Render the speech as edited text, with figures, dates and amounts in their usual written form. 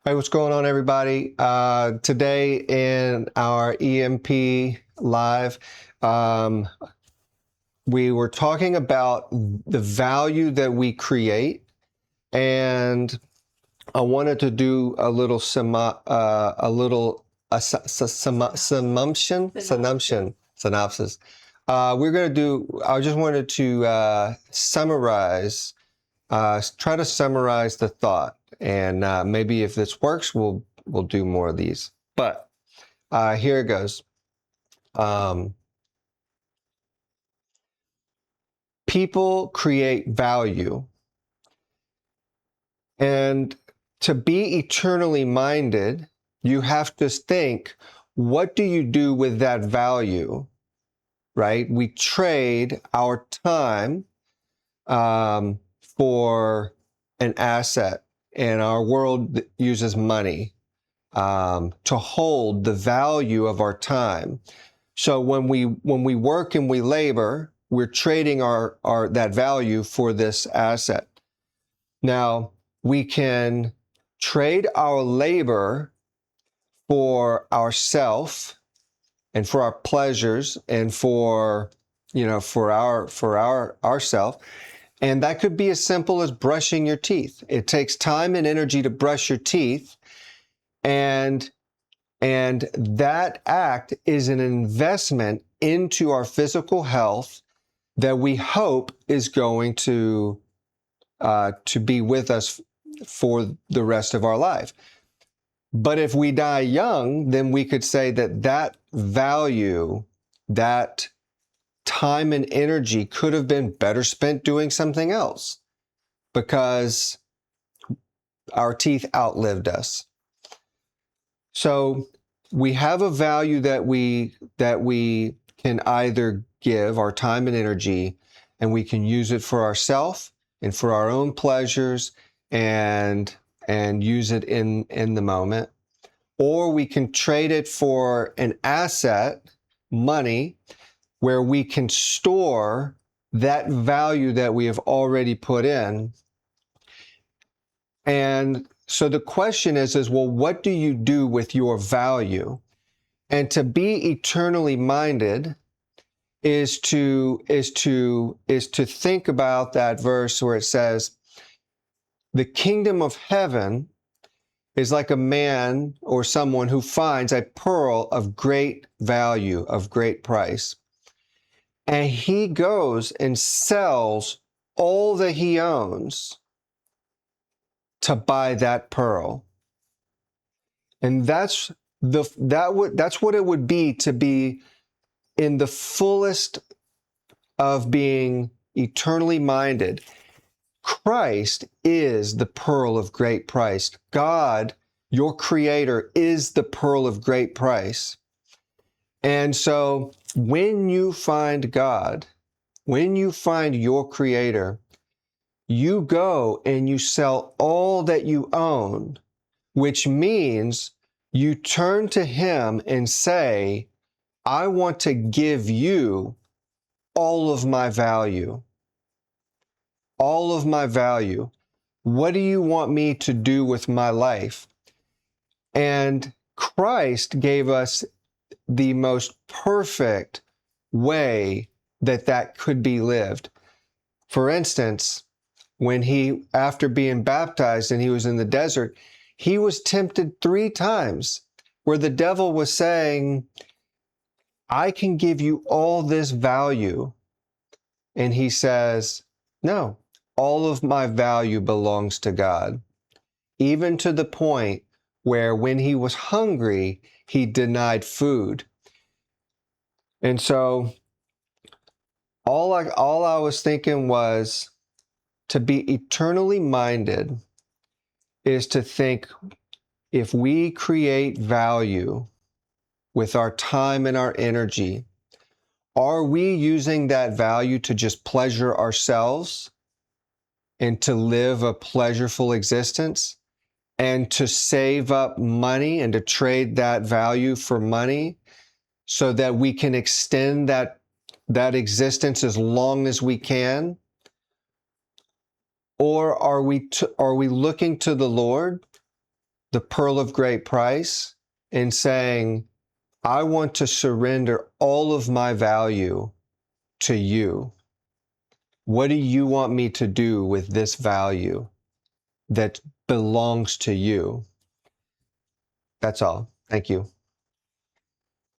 Hey, what's going on, everybody? Today in our EMP live, um, we were talking about the value that we create, and I wanted to do a little synopsis. We're going to do. I just wanted to summarize. Try to summarize the thought, and maybe if this works, we'll do more of these. But here it goes. Um, People create value, and to be eternally minded, you have to think, what do you do with that value? Right? We trade our time for an asset, and our world uses money to hold the value of our time. So when we work and we labor, we're trading our that value for this asset. Now, we can trade our labor for ourself and for our pleasures and for ourself. And that could be as simple as brushing your teeth. It takes time and energy to brush your teeth, and that act is an investment into our physical health that we hope is going to be with us for the rest of our life. But if we die young, then we could say that value, that time and energy could have been better spent doing something else because our teeth outlived us. So we have a value that we can either give our time and energy, and we can use it for ourselves and for our own pleasures and use it in the moment, or we can trade it for an asset, money, where we can store that value that we have already put in. And so the question is, well, what do you do with your value? And to be eternally minded is to think about that verse where it says, the kingdom of heaven is like a man or someone who finds a pearl of great value, of great price. And he goes and sells all that he owns to buy that pearl. And that's what it would be to be in the fullest of being eternally minded. Christ is the pearl of great price. God, your creator, is the pearl of great price. And so when you find God, when you find your creator, you go and you sell all that you own, which means you turn to him and say, I want to give you all of my value. All of my value. What do you want me to do with my life? And Christ gave us the most perfect way that could be lived. For instance, when he, after being baptized and he was in the desert, he was tempted 3 times where the devil was saying, I can give you all this value. And he says, no, all of my value belongs to God. Even to the point where when he was hungry, he denied food. And so all I was thinking was, to be eternally minded is to think, if we create value with our time and our energy, are we using that value to just pleasure ourselves and to live a pleasureful existence and to save up money and to trade that value for money so that we can extend that existence as long as we can? Or are we looking to the Lord the pearl of great price in saying, I want to surrender all of my value to you. What do you want me to do with this value that belongs to you? That's all. Thank you.